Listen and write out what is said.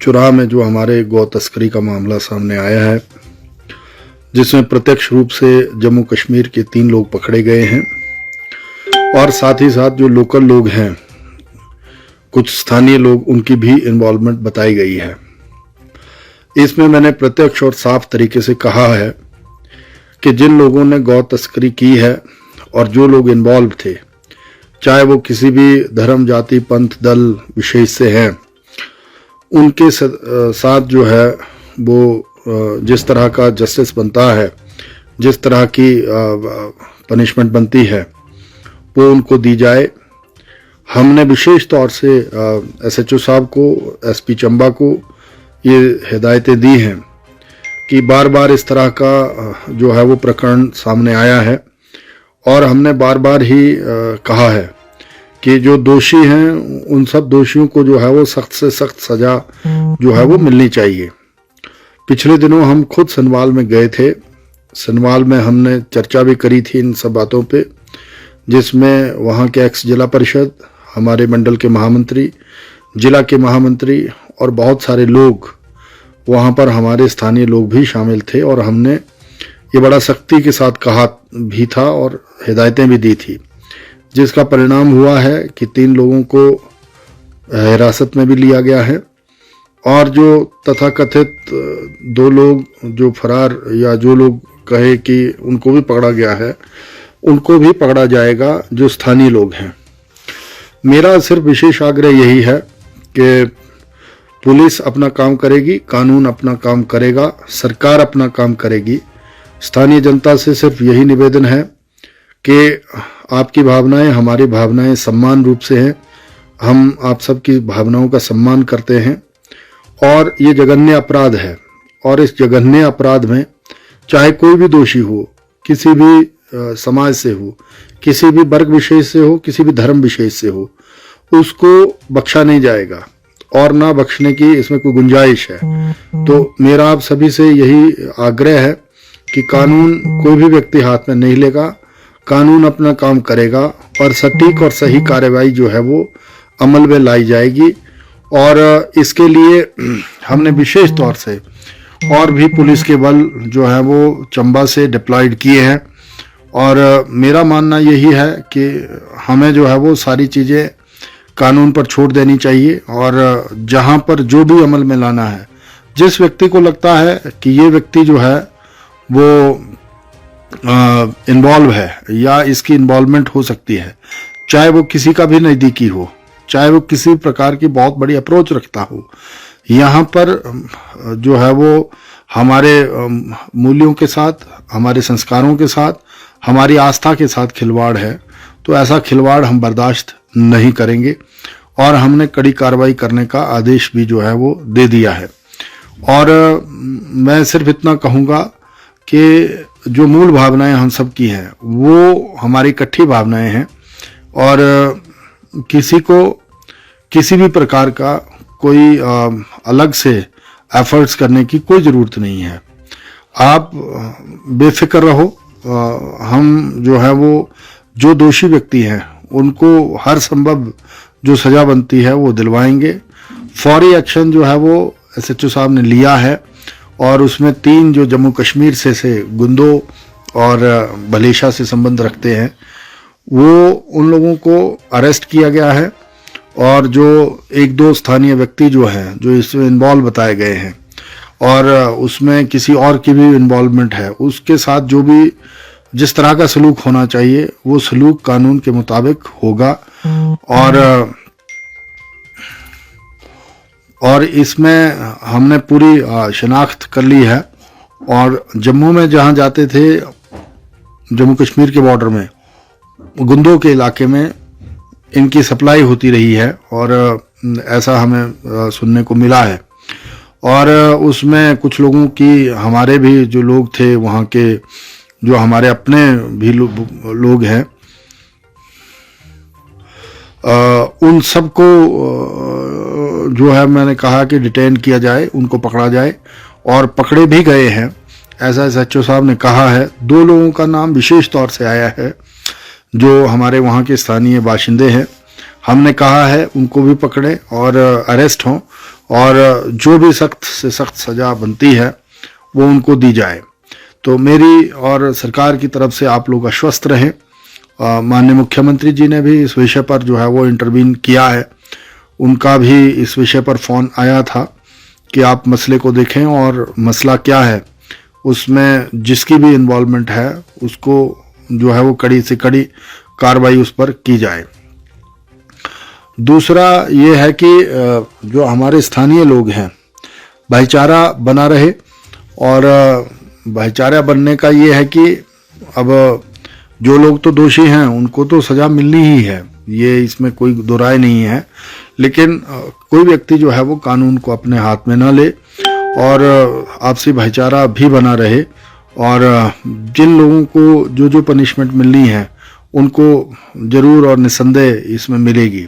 चुराह में जो हमारे गौ तस्करी का मामला सामने आया है, जिसमें प्रत्यक्ष रूप से जम्मू कश्मीर के 3 लोग पकड़े गए हैं और साथ ही साथ जो लोकल लोग हैं, कुछ स्थानीय लोग, उनकी भी इन्वॉल्वमेंट बताई गई है। इसमें मैंने प्रत्यक्ष और साफ तरीके से कहा है कि जिन लोगों ने गौ तस्करी की है और जो लोग इन्वॉल्व थे, चाहे वो किसी भी धर्म, जाति, पंथ, दल विशेष से हैं, उनके साथ जो है वो जिस तरह का जस्टिस बनता है, जिस तरह की पनिशमेंट बनती है, वो उनको दी जाए। हमने विशेष तौर से SHO साहब को, SP चंबा को ये हिदायतें दी हैं कि बार बार इस तरह का जो है वो प्रकरण सामने आया है और हमने बार बार ही कहा है कि जो दोषी हैं उन सब दोषियों को जो है वो सख्त से सख्त सजा जो है वो मिलनी चाहिए। पिछले दिनों हम खुद सनवाल में गए थे। सनवाल में हमने चर्चा भी करी थी इन सब बातों पे, जिसमें वहाँ के एक्स जिला परिषद, हमारे मंडल के महामंत्री, जिला के महामंत्री और बहुत सारे लोग, वहाँ पर हमारे स्थानीय लोग भी शामिल थे और हमने ये बड़ा सख्ती के साथ कहा भी था और हिदायतें भी दी थी, जिसका परिणाम हुआ है कि 3 लोगों को हिरासत में भी लिया गया है और जो तथाकथित 2 लोग जो फरार, या जो लोग कहे कि उनको भी पकड़ा गया है, उनको भी पकड़ा जाएगा, जो स्थानीय लोग हैं। मेरा सिर्फ विशेष आग्रह यही है कि पुलिस अपना काम करेगी, कानून अपना काम करेगा, सरकार अपना काम करेगी। स्थानीय जनता से सिर्फ यही निवेदन है कि आपकी भावनाएं, हमारी भावनाएं समान रूप से हैं। हम आप सबकी भावनाओं का सम्मान करते हैं और ये जघन्य अपराध है और इस जघन्य अपराध में चाहे कोई भी दोषी हो, किसी भी समाज से हो, किसी भी वर्ग विशेष से हो, किसी भी धर्म विशेष से हो, उसको बख्शा नहीं जाएगा और ना बख्शने की इसमें कोई गुंजाइश है। तो मेरा आप सभी से यही आग्रह है कि कानून कोई भी व्यक्ति हाथ में नहीं लेगा, कानून अपना काम करेगा और सटीक और सही कार्रवाई जो है वो अमल में लाई जाएगी। और इसके लिए हमने विशेष तौर से और भी पुलिस के बल जो है वो चंबा से डिप्लॉयड किए हैं और मेरा मानना यही है कि हमें जो है वो सारी चीज़ें कानून पर छोड़ देनी चाहिए और जहां पर जो भी अमल में लाना है, जिस व्यक्ति को लगता है कि ये व्यक्ति जो है वो इन्वॉल्व है या इसकी इन्वॉल्वमेंट हो सकती है, चाहे वो किसी का भी नज़दीकी हो, चाहे वो किसी प्रकार की बहुत बड़ी अप्रोच रखता हो, यहाँ पर जो है वो हमारे मूल्यों के साथ, हमारे संस्कारों के साथ, हमारी आस्था के साथ खिलवाड़ है। तो ऐसा खिलवाड़ हम बर्दाश्त नहीं करेंगे और हमने कड़ी कार्रवाई करने का आदेश भी जो है वो दे दिया है। और मैं सिर्फ इतना कहूँगा कि जो मूल भावनाएं हम सब की हैं वो हमारी इकट्ठी भावनाएं हैं और किसी को किसी भी प्रकार का कोई अलग से एफर्ट्स करने की कोई ज़रूरत नहीं है। आप बेफिक्र रहो। हम जो है वो जो दोषी व्यक्ति हैं उनको हर संभव जो सज़ा बनती है वो दिलवाएंगे। फौरी एक्शन जो है वो SHO साहब ने लिया है और उसमें 3 जो जम्मू कश्मीर से गुंदो और भलेशा से संबंध रखते हैं, वो उन लोगों को अरेस्ट किया गया है और जो 1-2 स्थानीय व्यक्ति जो हैं जो इसमें इन्वॉल्व बताए गए हैं और उसमें किसी और की भी इन्वॉल्वमेंट है, उसके साथ जो भी जिस तरह का सलूक होना चाहिए वो सलूक कानून के मुताबिक होगा। और इसमें हमने पूरी शिनाख्त कर ली है और जम्मू में जहाँ जाते थे, जम्मू कश्मीर के बॉर्डर में गुंदो के इलाके में इनकी सप्लाई होती रही है और ऐसा हमें सुनने को मिला है। और उसमें कुछ लोगों की, हमारे भी जो लोग थे वहाँ के, जो हमारे अपने भी लोग हैं, उन सबको जो है मैंने कहा कि डिटेन किया जाए, उनको पकड़ा जाए और पकड़े भी गए हैं, ऐसा SHO साहब ने कहा है। 2 लोगों का नाम विशेष तौर से आया है जो हमारे वहाँ के स्थानीय बाशिंदे हैं। हमने कहा है उनको भी पकड़े और अरेस्ट हों और जो भी सख्त से सख्त सज़ा बनती है वो उनको दी जाए। तो मेरी और सरकार की तरफ से आप लोग आश्वस्त रहें। माननीय मुख्यमंत्री जी ने भी इस विषय पर जो है वो इंटरवीन किया है। उनका भी इस विषय पर फ़ोन आया था कि आप मसले को देखें और मसला क्या है, उसमें जिसकी भी इन्वॉल्वमेंट है उसको जो है वो कड़ी से कड़ी कार्रवाई उस पर की जाए। दूसरा ये है कि जो हमारे स्थानीय लोग हैं, भाईचारा बना रहे। और भाईचारा बनने का ये है कि अब जो लोग तो दोषी हैं उनको तो सज़ा मिलनी ही है, ये इसमें कोई दो राय नहीं है। लेकिन कोई व्यक्ति जो है वो कानून को अपने हाथ में ना ले और आपसी भाईचारा भी बना रहे। और जिन लोगों को जो पनिशमेंट मिलनी है उनको ज़रूर और निस्संदेह इसमें मिलेगी।